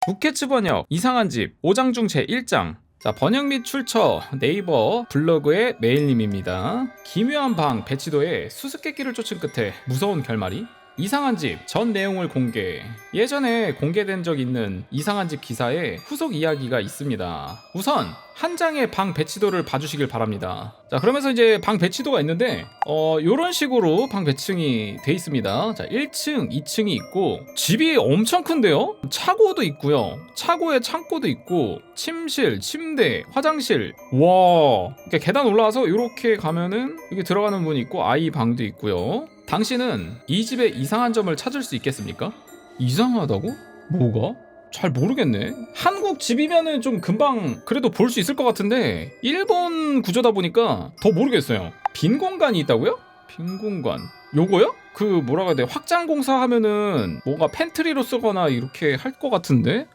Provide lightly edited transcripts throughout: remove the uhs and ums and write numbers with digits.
부캐츠 번역 이상한 집 5장 중 제1장. 자, 번역 및 출처 네이버 블로그의 메일님입니다. 기묘한 방 배치도에 수수께끼를 쫓은 끝에 무서운 결말이? 이상한 집 전 내용을 공개. 예전에 공개된 적 있는 이상한 집 기사에 후속 이야기가 있습니다. 우선 한 장의 방 배치도를 봐주시길 바랍니다. 자, 그러면서 이제 방 배치도가 있는데 요런 식으로 방 배층이 돼 있습니다. 자, 1층, 2층이 있고 집이 엄청 큰데요? 차고도 있고요. 차고에 창고도 있고 침실, 침대, 화장실. 와, 이렇게 계단 올라와서 이렇게 가면은 여기 들어가는 문이 있고 아이 방도 있고요. 당신은 이 집의 이상한 점을 찾을 수 있겠습니까? 이상하다고? 뭐가? 잘 모르겠네. 한국 집이면은 좀 금방 그래도 볼 수 있을 것 같은데 일본 구조다 보니까 더 모르겠어요. 빈 공간이 있다고요? 빈 공간. 요거요? 그 뭐라고 해야 돼? 확장 공사하면은 뭔가 팬트리로 쓰거나 이렇게 할 것 같은데?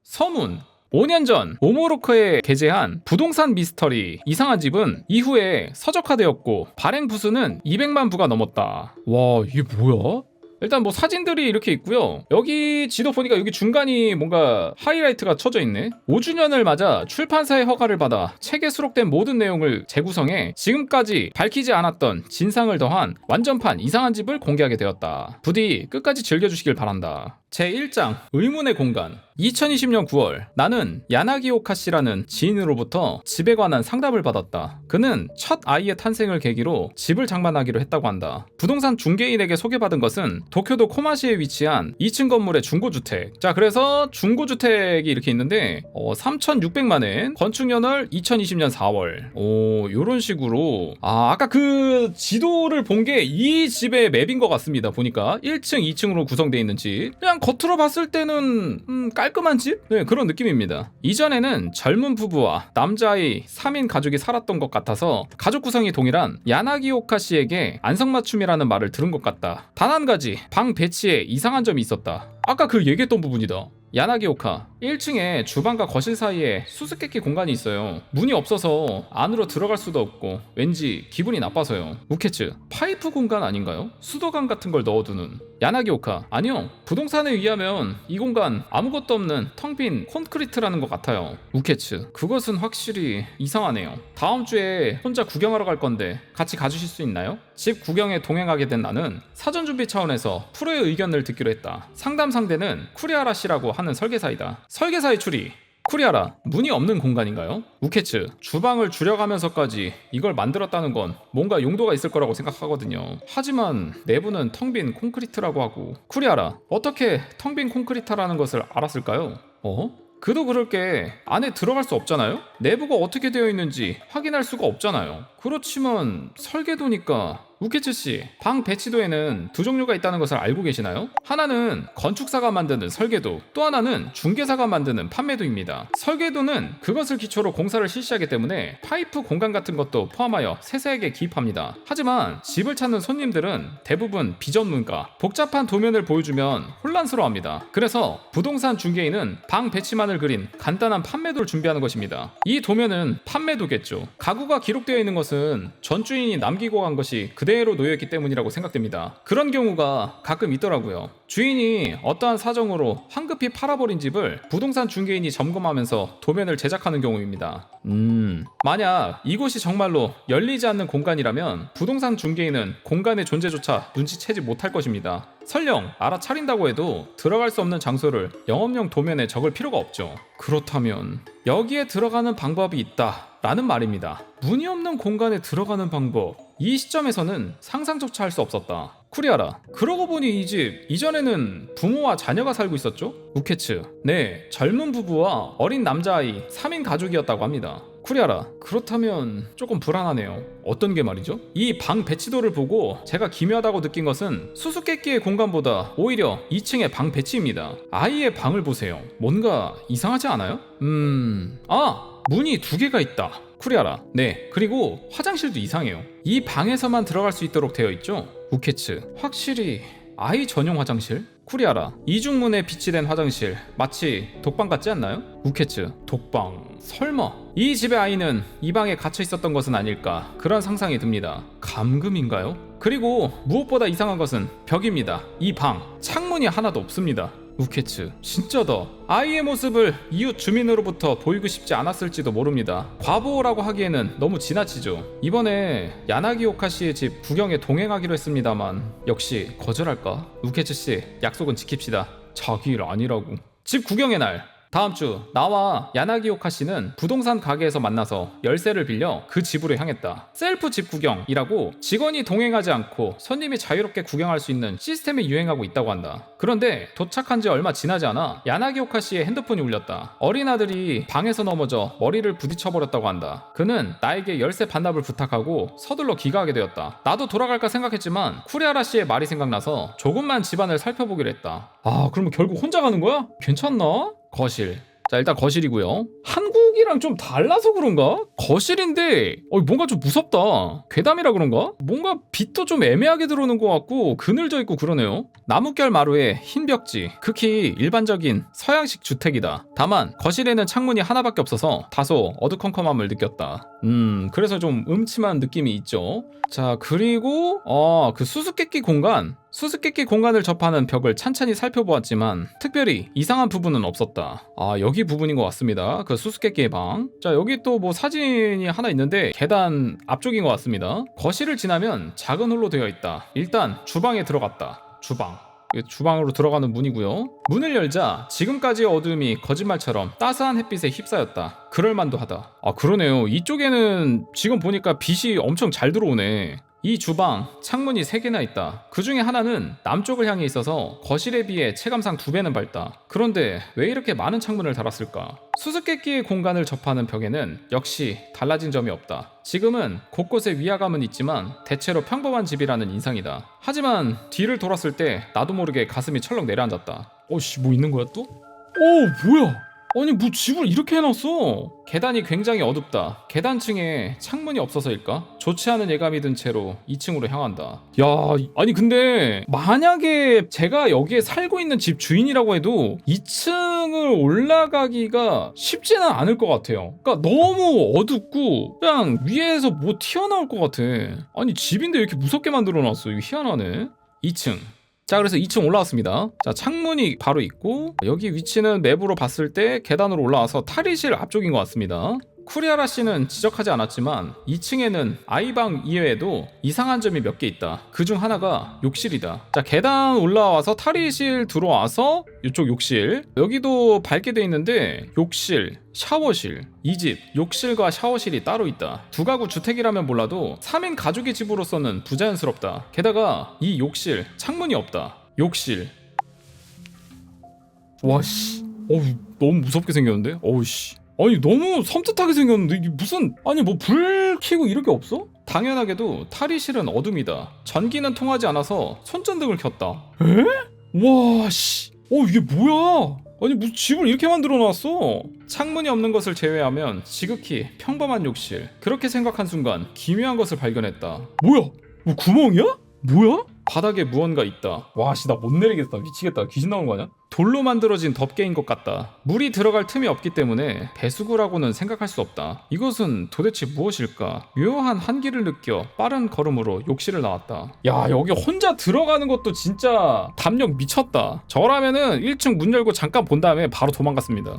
서문. 5년 전 오모로크에 게재한 부동산 미스터리 이상한 집은 이후에 서적화되었고 발행 부수는 200만 부가 넘었다. 와, 이게 뭐야? 일단 뭐 사진들이 이렇게 있고요. 여기 지도 보니까 여기 중간이 뭔가 하이라이트가 쳐져 있네. 5주년을 맞아 출판사의 허가를 받아 책에 수록된 모든 내용을 재구성해 지금까지 밝히지 않았던 진상을 더한 완전판 이상한 집을 공개하게 되었다. 부디 끝까지 즐겨주시길 바란다. 제1장 의문의 공간. 2020년 9월 나는 야나기오카 씨라는 지인으로부터 집에 관한 상담을 받았다. 그는 첫 아이의 탄생을 계기로 집을 장만하기로 했다고 한다. 부동산 중개인에게 소개받은 것은 도쿄도 코마시에 위치한 2층 건물의 중고주택. 자, 그래서 중고주택이 이렇게 있는데 3,600만엔, 건축연월 2020년 4월. 오, 요런 식으로. 아까 그 지도를 본 게 이 집의 맵인 것 같습니다. 보니까 1층, 2층으로 구성되어 있는 집. 그냥 겉으로 봤을 때는 깔끔한 집? 네, 그런 느낌입니다. 이전에는 젊은 부부와 남자아이 3인 가족이 살았던 것 같아서 가족 구성이 동일한 야나기오카 씨에게 안성맞춤이라는 말을 들은 것 같다. 단 한 가지, 방 배치에 이상한 점이 있었다. 아까 그 얘기했던 부분이다. 야나기오카 1층에 주방과 거실 사이에 수수께끼 공간이 있어요. 문이 없어서 안으로 들어갈 수도 없고 왠지 기분이 나빠서요. 우케츠 파이프 공간 아닌가요? 수도관 같은 걸 넣어두는. 야나기오카 아니요, 부동산에 의하면 이 공간 아무것도 없는 텅 빈 콘크리트라는 것 같아요. 우케츠 그것은 확실히 이상하네요. 다음 주에 혼자 구경하러 갈 건데 같이 가주실 수 있나요? 집 구경에 동행하게 된 나는 사전 준비 차원에서 프로의 의견을 듣기로 했다. 상담 상대는 쿠리아라 씨라고 하는 설계사이다. 설계사의 추리. 쿠리아라, 문이 없는 공간인가요? 우케츠, 주방을 줄여가면서까지 이걸 만들었다는 건 뭔가 용도가 있을 거라고 생각하거든요. 하지만 내부는 텅 빈 콘크리트라고 하고. 쿠리아라, 어떻게 텅 빈 콘크리트라는 것을 알았을까요? 그도 그럴 게 안에 들어갈 수 없잖아요? 내부가 어떻게 되어 있는지 확인할 수가 없잖아요. 그렇지만 설계도니까. 우케츠씨, 방 배치도에는 두 종류가 있다는 것을 알고 계시나요? 하나는 건축사가 만드는 설계도, 또 하나는 중개사가 만드는 판매도입니다. 설계도는 그것을 기초로 공사를 실시하기 때문에 파이프 공간 같은 것도 포함하여 세세하게 기입합니다. 하지만 집을 찾는 손님들은 대부분 비전문가, 복잡한 도면을 보여주면 혼란스러워합니다. 그래서 부동산 중개인은 방 배치만을 그린 간단한 판매도를 준비하는 것입니다. 이 도면은 판매도겠죠. 가구가 기록되어 있는 것은 전 주인이 남기고 간 것이 그대로 놓여있기 때문이라고 생각됩니다. 그런 경우가 가끔 있더라고요. 주인이 어떠한 사정으로 황급히 팔아버린 집을 부동산 중개인이 점검하면서 도면을 제작하는 경우입니다. 만약 이곳이 정말로 열리지 않는 공간이라면 부동산 중개인은 공간의 존재조차 눈치채지 못할 것입니다. 설령 알아차린다고 해도 들어갈 수 없는 장소를 영업용 도면에 적을 필요가 없죠. 그렇다면 여기에 들어가는 방법이 있다 라는 말입니다. 문이 없는 공간에 들어가는 방법, 이 시점에서는 상상조차 할 수 없었다. 쿠리아라, 그러고 보니 이 집 이전에는 부모와 자녀가 살고 있었죠? 우케츠, 네, 젊은 부부와 어린 남자아이 3인 가족이었다고 합니다. 쿠리아라, 그렇다면 조금 불안하네요. 어떤 게 말이죠? 이 방 배치도를 보고 제가 기묘하다고 느낀 것은 수수께끼의 공간보다 오히려 2층의 방 배치입니다. 아이의 방을 보세요. 뭔가 이상하지 않아요? 문이 두 개가 있다. 쿠리아라, 네, 그리고 화장실도 이상해요. 이 방에서만 들어갈 수 있도록 되어 있죠? 우케츠, 확실히 아이 전용 화장실? 쿠리아라, 이중문에 비치된 화장실 마치 독방 같지 않나요? 우케츠, 독방, 설마 이 집의 아이는 이 방에 갇혀 있었던 것은 아닐까, 그런 상상이 듭니다. 감금인가요? 그리고 무엇보다 이상한 것은 벽입니다. 이 방 창문이 하나도 없습니다. 우케츠 진짜다. 아이의 모습을 이웃 주민으로부터 보이고 싶지 않았을지도 모릅니다. 과보라고 하기에는 너무 지나치죠. 이번에 야나기 오카시의 집 구경에 동행하기로 했습니다만 역시 거절할까? 우케츠씨 약속은 지킵시다. 자기 일 아니라고. 집 구경의 날 다음주 나와 야나기 오카시는 부동산 가게에서 만나서 열쇠를 빌려 그 집으로 향했다. 셀프 집 구경이라고 직원이 동행하지 않고 손님이 자유롭게 구경할 수 있는 시스템이 유행하고 있다고 한다. 그런데 도착한 지 얼마 지나지 않아 야나기 오카시의 핸드폰이 울렸다. 어린 아들이 방에서 넘어져 머리를 부딪혀버렸다고 한다. 그는 나에게 열쇠 반납을 부탁하고 서둘러 귀가하게 되었다. 나도 돌아갈까 생각했지만 쿠리하라 씨의 말이 생각나서 조금만 집안을 살펴보기로 했다. 아, 그러면 결국 혼자 가는 거야? 괜찮나? 거실. 자, 일단 거실이고요. 한국이랑 좀 달라서 그런가? 거실인데 뭔가 좀 무섭다. 괴담이라 그런가? 뭔가 빛도 좀 애매하게 들어오는 것 같고 그늘져 있고 그러네요. 나뭇결 마루에 흰 벽지. 극히 일반적인 서양식 주택이다. 다만 거실에는 창문이 하나밖에 없어서 다소 어두컴컴함을 느꼈다. 그래서 좀 음침한 느낌이 있죠. 자, 그리고 그 수수께끼 공간을 접하는 벽을 찬찬히 살펴보았지만 특별히 이상한 부분은 없었다. 여기 부분인 것 같습니다. 그 수수께끼의 방. 자, 여기 또 뭐 사진이 하나 있는데 계단 앞쪽인 것 같습니다. 거실을 지나면 작은 홀로 되어 있다. 일단 주방에 들어갔다. 주방으로 들어가는 문이고요. 문을 열자 지금까지의 어둠이 거짓말처럼 따스한 햇빛에 휩싸였다. 그럴만도 하다. 그러네요. 이쪽에는 지금 보니까 빛이 엄청 잘 들어오네. 이 주방 창문이 3개나 있다. 그 중에 하나는 남쪽을 향해 있어서 거실에 비해 체감상 2배는 밝다. 그런데 왜 이렇게 많은 창문을 달았을까? 수수께끼의 공간을 접하는 벽에는 역시 달라진 점이 없다. 지금은 곳곳에 위화감은 있지만 대체로 평범한 집이라는 인상이다. 하지만 뒤를 돌았을 때 나도 모르게 가슴이 철렁 내려앉았다. 뭐 있는 거야 또? 뭐야? 아니 뭐 집을 이렇게 해놨어? 계단이 굉장히 어둡다. 계단층에 창문이 없어서일까? 좋지 않은 예감이 든 채로 2층으로 향한다. 야, 아니 근데 만약에 제가 여기에 살고 있는 집 주인이라고 해도 2층을 올라가기가 쉽지는 않을 것 같아요. 그러니까 너무 어둡고 그냥 위에서 뭐 튀어나올 것 같아. 아니 집인데 이렇게 무섭게 만들어놨어. 이거 희한하네. 2층. 자, 그래서 2층 올라왔습니다. 자, 창문이 바로 있고 여기 위치는 맵으로 봤을 때 계단으로 올라와서 탈의실 앞쪽인 것 같습니다. 쿠리하라 씨는 지적하지 않았지만 2층에는 아이방 이외에도 이상한 점이 몇 개 있다. 그중 하나가 욕실이다. 자, 계단 올라와서 탈의실 들어와서 이쪽 욕실, 여기도 밝게 돼 있는데 욕실, 샤워실, 이 집 욕실과 샤워실이 따로 있다. 두 가구 주택이라면 몰라도 3인 가족의 집으로서는 부자연스럽다. 게다가 이 욕실 창문이 없다. 욕실, 와씨, 너무 무섭게 생겼는데? 씨. 아니 너무 섬뜩하게 생겼는데 이게 무슨, 아니 뭐 불 켜고 이렇게 없어? 당연하게도 탈의실은 어둠이다. 전기는 통하지 않아서 손전등을 켰다. 와씨, 이게 뭐야? 아니 무슨 집을 이렇게 만들어 놨어? 창문이 없는 것을 제외하면 지극히 평범한 욕실. 그렇게 생각한 순간 기묘한 것을 발견했다. 뭐야? 뭐 구멍이야? 뭐야? 바닥에 무언가 있다. 와씨, 나 못 내리겠다. 미치겠다. 귀신 나오는 거 아니야? 돌로 만들어진 덮개인 것 같다. 물이 들어갈 틈이 없기 때문에 배수구라고는 생각할 수 없다. 이것은 도대체 무엇일까? 묘한 한기를 느껴 빠른 걸음으로 욕실을 나왔다. 야, 여기 혼자 들어가는 것도 진짜 담력 미쳤다. 저라면은 1층 문 열고 잠깐 본 다음에 바로 도망갔습니다.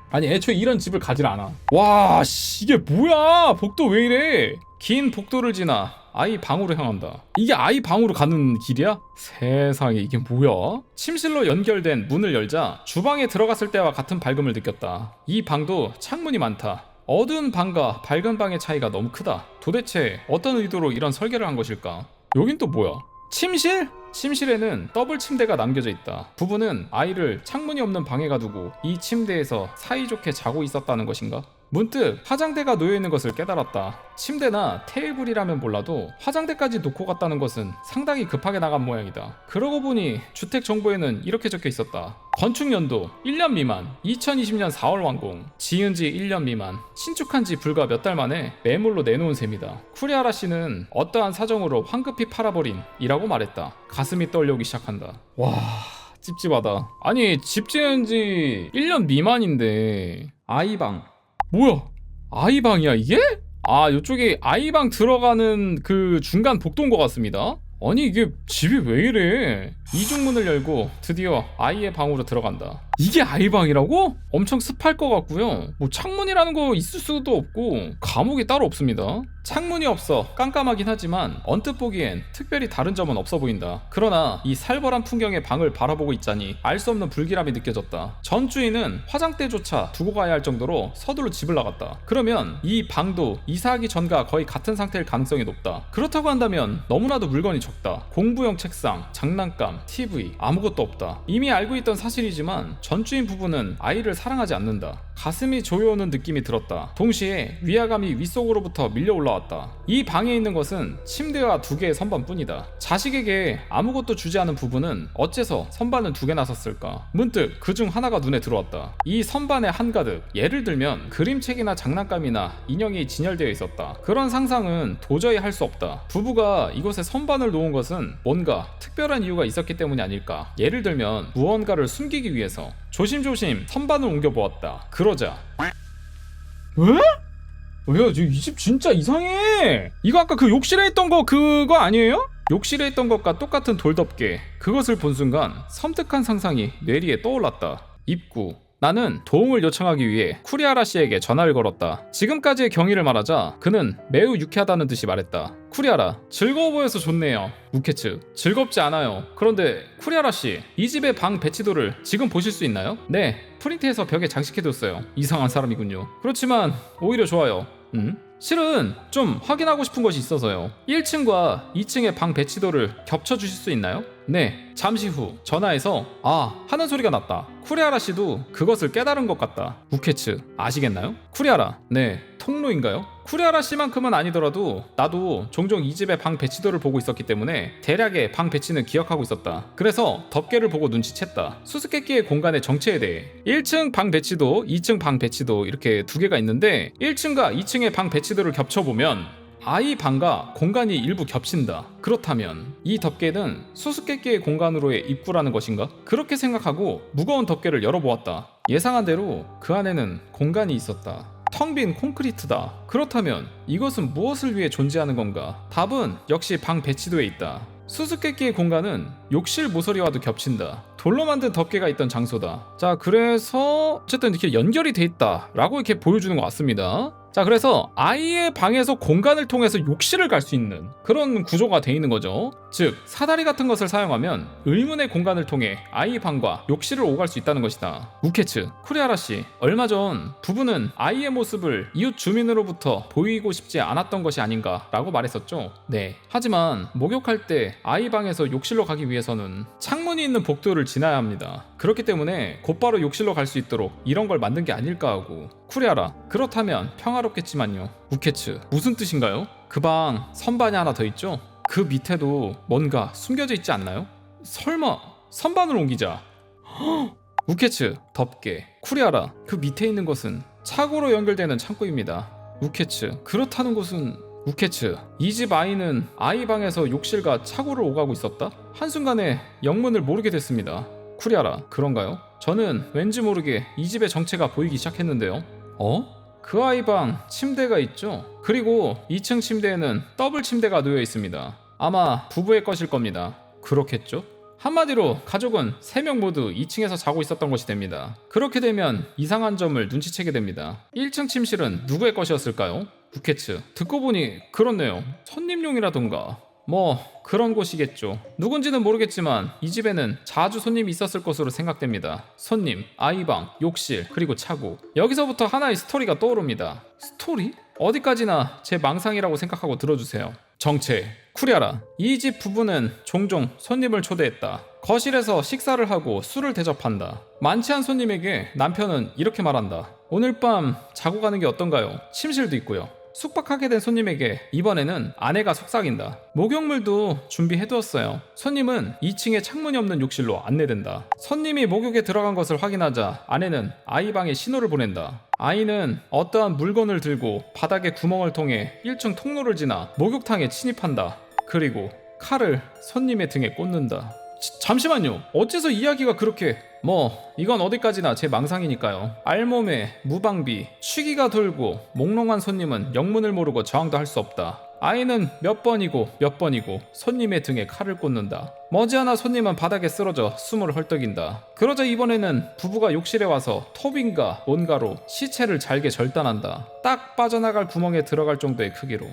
아니 애초에 이런 집을 가질 않아. 와, 씨, 이게 뭐야? 복도 왜 이래? 긴 복도를 지나 아이 방으로 향한다. 이게 아이 방으로 가는 길이야? 세상에, 이게 뭐야? 침실로 연결된 문을 열자 주방에 들어갔을 때와 같은 밝음을 느꼈다. 이 방도 창문이 많다. 어두운 방과 밝은 방의 차이가 너무 크다. 도대체 어떤 의도로 이런 설계를 한 것일까? 여긴 또 뭐야? 침실? 침실에는 더블 침대가 남겨져 있다. 부부는 아이를 창문이 없는 방에 가두고 이 침대에서 사이좋게 자고 있었다는 것인가? 문득 화장대가 놓여있는 것을 깨달았다. 침대나 테이블이라면 몰라도 화장대까지 놓고 갔다는 것은 상당히 급하게 나간 모양이다. 그러고 보니 주택 정보에는 이렇게 적혀 있었다. 건축연도 1년 미만, 2020년 4월 완공, 지은 지 1년 미만, 신축한 지 불과 몇 달 만에 매물로 내놓은 셈이다. 쿠리하라 씨는 어떠한 사정으로 황급히 팔아버린 이라고 말했다. 가슴이 떨려오기 시작한다. 와, 찝찝하다. 아니 집 지은 지 1년 미만인데 아이방, 뭐야? 아이방이야 이게? 요쪽에 아이방 들어가는 그 중간 복도인 것 같습니다. 아니 이게 집이 왜 이래? 이중문을 열고 드디어 아이의 방으로 들어간다. 이게 아이 방이라고? 엄청 습할 것 같고요. 뭐 창문이라는 거 있을 수도 없고 감옥이 따로 없습니다. 창문이 없어 깜깜하긴 하지만 언뜻 보기엔 특별히 다른 점은 없어 보인다. 그러나 이 살벌한 풍경의 방을 바라보고 있자니 알 수 없는 불길함이 느껴졌다. 전 주인은 화장대조차 두고 가야 할 정도로 서둘러 집을 나갔다. 그러면 이 방도 이사하기 전과 거의 같은 상태일 가능성이 높다. 그렇다고 한다면 너무나도 물건이 적다. 공부용 책상, 장난감, TV 아무것도 없다. 이미 알고 있던 사실이지만 전 주인 부부는 아이를 사랑하지 않는다. 가슴이 조여오는 느낌이 들었다. 동시에 위화감이 윗속으로부터 밀려 올라왔다. 이 방에 있는 것은 침대와 2개의 선반뿐이다. 자식에게 아무것도 주지 않은 부부는 어째서 선반을 2개나 샀을까? 문득 그중 하나가 눈에 들어왔다. 이 선반에 한가득, 예를 들면 그림책이나 장난감이나 인형이 진열되어 있었다. 그런 상상은 도저히 할 수 없다. 부부가 이곳에 선반을 놓은 것은 뭔가 특별한 이유가 있었기 때문이 아닐까? 예를 들면 무언가를 숨기기 위해서. 조심조심 선반을 옮겨보았다. 그러자 왜? 야, 이 집 진짜 이상해. 이거 아까 그 욕실에 있던 거 그거 아니에요? 욕실에 있던 것과 똑같은 돌덮개. 그것을 본 순간 섬뜩한 상상이 뇌리에 떠올랐다. 입구. 나는 도움을 요청하기 위해 쿠리아라 씨에게 전화를 걸었다. 지금까지의 경위를 말하자 그는 매우 유쾌하다는 듯이 말했다. 쿠리아라, 즐거워 보여서 좋네요. 우케츠, 즐겁지 않아요. 그런데 쿠리아라 씨, 이 집의 방 배치도를 지금 보실 수 있나요? 네, 프린트해서 벽에 장식해뒀어요. 이상한 사람이군요. 그렇지만 오히려 좋아요. 실은 좀 확인하고 싶은 것이 있어서요. 1층과 2층의 방 배치도를 겹쳐주실 수 있나요? 네, 잠시 후 전화해서 하는 소리가 났다. 쿠리아라 씨도 그것을 깨달은 것 같다. 우케츠, 아시겠나요? 쿠리아라, 네, 통로인가요? 쿠리아라 씨만큼은 아니더라도 나도 종종 이 집의 방 배치도를 보고 있었기 때문에 대략의 방 배치는 기억하고 있었다. 그래서 덮개를 보고 눈치챘다. 수수께끼의 공간의 정체에 대해 1층 방 배치도, 2층 방 배치도 이렇게 2개가 있는데 1층과 2층의 방 배치도를 겹쳐보면 아이 방과 공간이 일부 겹친다. 그렇다면 이 덮개는 수수께끼의 공간으로의 입구라는 것인가? 그렇게 생각하고 무거운 덮개를 열어보았다. 예상한 대로 그 안에는 공간이 있었다. 텅 빈 콘크리트다. 그렇다면 이것은 무엇을 위해 존재하는 건가? 답은 역시 방 배치도에 있다. 수수께끼의 공간은 욕실 모서리와도 겹친다. 돌로 만든 덮개가 있던 장소다. 자, 그래서 어쨌든 이렇게 연결이 돼 있다 라고 이렇게 보여주는 것 같습니다. 자, 그래서 아이의 방에서 공간을 통해서 욕실을 갈 수 있는 그런 구조가 돼 있는 거죠. 즉, 사다리 같은 것을 사용하면 의문의 공간을 통해 아이 방과 욕실을 오갈 수 있다는 것이다. 우케츠, 쿠리아라 씨, 얼마 전 부부는 아이의 모습을 이웃 주민으로부터 보이고 싶지 않았던 것이 아닌가라고 말했었죠. 네. 하지만 목욕할 때 아이 방에서 욕실로 가기 위해서는 창문이 있는 복도를 지나야 합니다. 그렇기 때문에 곧바로 욕실로 갈 수 있도록 이런 걸 만든 게 아닐까 하고. 쿠리아라, 그렇다면 평화롭겠지만요. 우케츠, 무슨 뜻인가요? 그 방 선반이 하나 더 있죠? 그 밑에도 뭔가 숨겨져 있지 않나요? 설마 선반을 옮기자. 우케츠, 덮개. 쿠리아라, 그 밑에 있는 것은 차고로 연결되는 창고입니다. 우케츠, 그렇다는 곳은 우케츠, 이 집 아이는 아이 방에서 욕실과 차고를 오가고 있었다? 한순간에 영문을 모르게 됐습니다. 쿠리아라, 그런가요? 저는 왠지 모르게 이 집의 정체가 보이기 시작했는데요. 그 아이 방 침대가 있죠? 그리고 2층 침대에는 더블 침대가 놓여 있습니다. 아마 부부의 것일 겁니다. 그렇겠죠? 한마디로 가족은 3명 모두 2층에서 자고 있었던 것이 됩니다. 그렇게 되면 이상한 점을 눈치채게 됩니다. 1층 침실은 누구의 것이었을까요? 우케츠, 듣고 보니 그렇네요. 손님용이라던가 뭐 그런 곳이겠죠. 누군지는 모르겠지만 이 집에는 자주 손님이 있었을 것으로 생각됩니다. 손님, 아이방, 욕실, 그리고 차고. 여기서부터 하나의 스토리가 떠오릅니다. 스토리? 어디까지나 제 망상이라고 생각하고 들어주세요. 정체. 쿠리아라, 이 집 부부는 종종 손님을 초대했다. 거실에서 식사를 하고 술을 대접한다. 만취한 손님에게 남편은 이렇게 말한다. 오늘 밤 자고 가는 게 어떤가요? 침실도 있고요. 숙박하게 된 손님에게 이번에는 아내가 속삭인다. 목욕물도 준비해두었어요. 손님은 2층에 창문이 없는 욕실로 안내된다. 손님이 목욕에 들어간 것을 확인하자 아내는 아이 방에 신호를 보낸다. 아이는 어떠한 물건을 들고 바닥에 구멍을 통해 1층 통로를 지나 목욕탕에 침입한다. 그리고 칼을 손님의 등에 꽂는다. 잠시만요. 어째서 이야기가 그렇게... 이건 어디까지나 제 망상이니까요. 알몸에 무방비, 취기가 돌고 몽롱한 손님은 영문을 모르고 저항도 할 수 없다. 아이는 몇 번이고 몇 번이고 손님의 등에 칼을 꽂는다. 머지않아 손님은 바닥에 쓰러져 숨을 헐떡인다. 그러자 이번에는 부부가 욕실에 와서 톱인가 뭔가로 시체를 잘게 절단한다. 딱 빠져나갈 구멍에 들어갈 정도의 크기로.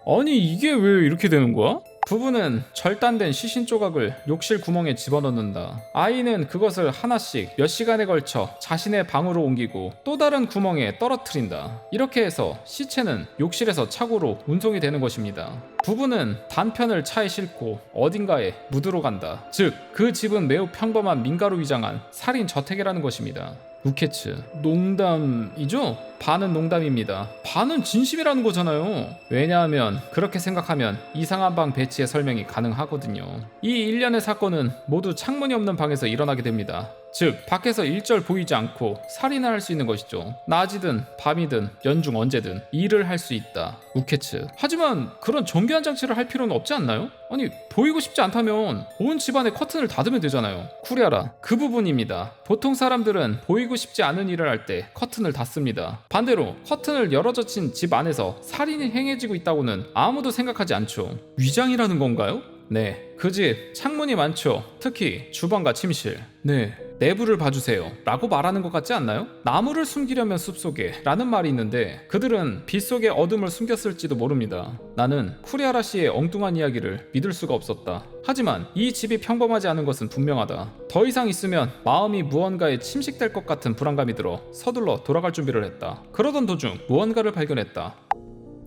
아니 이게 왜 이렇게 되는 거야? 부부는 절단된 시신 조각을 욕실 구멍에 집어넣는다. 아이는 그것을 하나씩 몇 시간에 걸쳐 자신의 방으로 옮기고 또 다른 구멍에 떨어뜨린다. 이렇게 해서 시체는 욕실에서 차고로 운송이 되는 것입니다. 부부는 단편을 차에 싣고 어딘가에 묻으러 간다. 즉, 그 집은 매우 평범한 민가로 위장한 살인 저택이라는 것입니다. 우케츠, 농담이죠? 반은 농담입니다. 반은 진심이라는 거잖아요. 왜냐하면 그렇게 생각하면 이상한 방 배치의 설명이 가능하거든요. 이 일련의 사건은 모두 창문이 없는 방에서 일어나게 됩니다. 즉, 밖에서 일절 보이지 않고 살인을 할 수 있는 것이죠. 낮이든 밤이든 연중 언제든 일을 할 수 있다. 우케츠. 하지만 그런 정교한 장치를 할 필요는 없지 않나요? 아니, 보이고 싶지 않다면 온 집안의 커튼을 닫으면 되잖아요. 쿠리아라, 그 부분입니다. 보통 사람들은 보이고 싶지 않은 일을 할 때 커튼을 닫습니다. 반대로 커튼을 열어젖힌 집 안에서 살인이 행해지고 있다고는 아무도 생각하지 않죠. 위장이라는 건가요? 네, 그 집 창문이 많죠. 특히 주방과 침실. 네, 내부를 봐주세요 라고 말하는 것 같지 않나요? 나무를 숨기려면 숲속에 라는 말이 있는데 그들은 빛 속에 어둠을 숨겼을지도 모릅니다. 나는 쿠리아라 씨의 엉뚱한 이야기를 믿을 수가 없었다. 하지만 이 집이 평범하지 않은 것은 분명하다. 더 이상 있으면 마음이 무언가에 침식될 것 같은 불안감이 들어 서둘러 돌아갈 준비를 했다. 그러던 도중 무언가를 발견했다.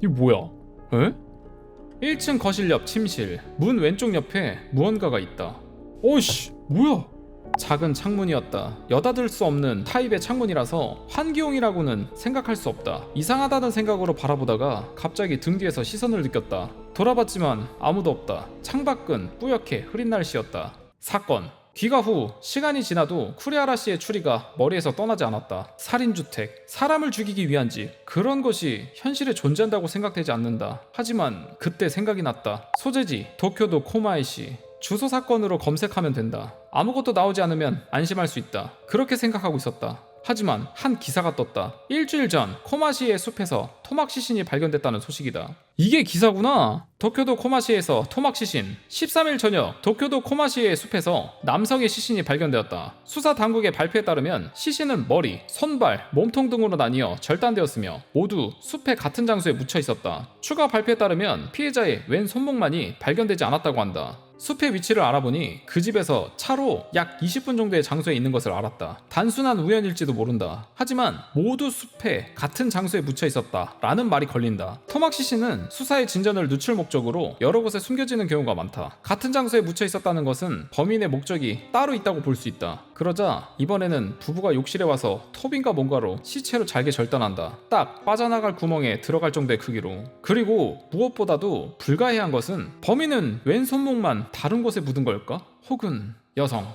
이게 뭐야? 에? 1층 거실 옆 침실 문 왼쪽 옆에 무언가가 있다. 오이씨, 뭐야? 작은 창문이었다. 여닫을 수 없는 타입의 창문이라서 환기용이라고는 생각할 수 없다. 이상하다는 생각으로 바라보다가 갑자기 등 뒤에서 시선을 느꼈다. 돌아봤지만 아무도 없다. 창밖은 뿌옇게 흐린 날씨였다. 사건. 귀가 후 시간이 지나도 쿠리아라 씨의 추리가 머리에서 떠나지 않았다. 살인주택, 사람을 죽이기 위한 집, 그런 것이 현실에 존재한다고 생각되지 않는다. 하지만 그때 생각이 났다. 소재지 도쿄도 코마에시. 주소 사건으로 검색하면 된다. 아무것도 나오지 않으면 안심할 수 있다. 그렇게 생각하고 있었다. 하지만 한 기사가 떴다. 일주일 전 코마시의 숲에서 토막 시신이 발견됐다는 소식이다. 이게 기사구나. 도쿄도 코마시에서 토막 시신. 13일 저녁 도쿄도 코마시의 숲에서 남성의 시신이 발견되었다. 수사 당국의 발표에 따르면 시신은 머리, 손발, 몸통 등으로 나뉘어 절단되었으며 모두 숲의 같은 장소에 묻혀 있었다. 추가 발표에 따르면 피해자의 왼 손목만이 발견되지 않았다고 한다. 숲의 위치를 알아보니 그 집에서 차로 약 20분 정도의 장소에 있는 것을 알았다. 단순한 우연일지도 모른다. 하지만 모두 숲에 같은 장소에 묻혀 있었다 라는 말이 걸린다. 토막 시신은 수사의 진전을 늦출 목적으로 여러 곳에 숨겨지는 경우가 많다. 같은 장소에 묻혀 있었다는 것은 범인의 목적이 따로 있다고 볼 수 있다. 그러자 이번에는 부부가 욕실에 와서 톱인가 뭔가로 시체로 잘게 절단한다. 딱 빠져나갈 구멍에 들어갈 정도의 크기로. 그리고 무엇보다도 불가해한 것은 범인은 왼 손목만 다른 곳에 묻은 걸까? 혹은 여성.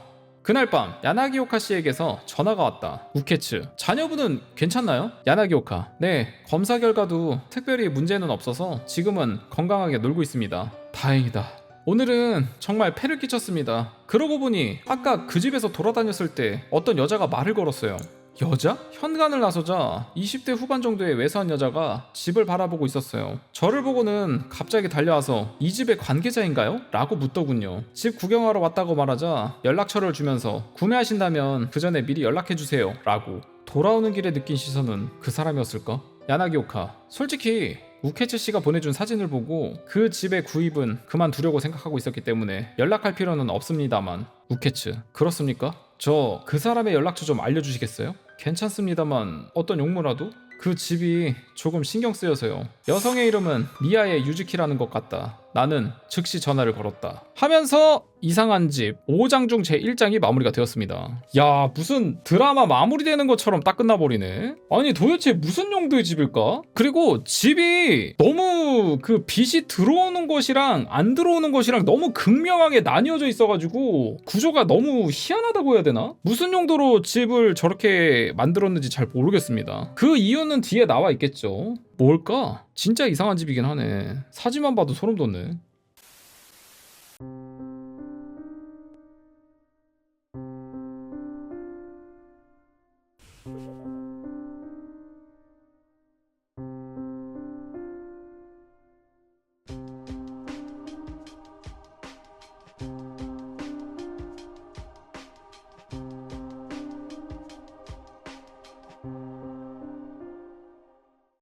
그날 밤 야나기오카 씨에게서 전화가 왔다. 우케츠, 자녀분은 괜찮나요? 야나기오카, 네, 검사 결과도 특별히 문제는 없어서 지금은 건강하게 놀고 있습니다. 다행이다. 오늘은 정말 패를 끼쳤습니다. 그러고 보니 아까 그 집에서 돌아다녔을 때 어떤 여자가 말을 걸었어요. 여자? 현관을 나서자 20대 후반 정도의 왜소한 여자가 집을 바라보고 있었어요. 저를 보고는 갑자기 달려와서 이 집의 관계자인가요? 라고 묻더군요. 집 구경하러 왔다고 말하자 연락처를 주면서 구매하신다면 그 전에 미리 연락해주세요 라고. 돌아오는 길에 느낀 시선은 그 사람이었을까? 야나기오카, 솔직히 우케츠 씨가 보내준 사진을 보고 그 집의 구입은 그만두려고 생각하고 있었기 때문에 연락할 필요는 없습니다만. 우케츠, 그렇습니까? 저 그 사람의 연락처 좀 알려주시겠어요? 괜찮습니다만 어떤 용무라도? 그 집이 조금 신경 쓰여서요. 여성의 이름은 미야의 유즈키라는 것 같다. 나는 즉시 전화를 걸었다. 하면서 이상한 집 5장 중 제1장이 마무리가 되었습니다. 야, 무슨 드라마 마무리되는 것처럼 딱 끝나버리네. 아니 도대체 무슨 용도의 집일까? 그리고 집이 너무 그 빛이 들어오는 것이랑 안 들어오는 것이랑 너무 극명하게 나뉘어져 있어가지고 구조가 너무 희한하다고 해야 되나? 무슨 용도로 집을 저렇게 만들었는지 잘 모르겠습니다. 그 이유는 뒤에 나와 있겠죠. 뭘까? 진짜 이상한 집이긴 하네. 사진만 봐도 소름 돋네.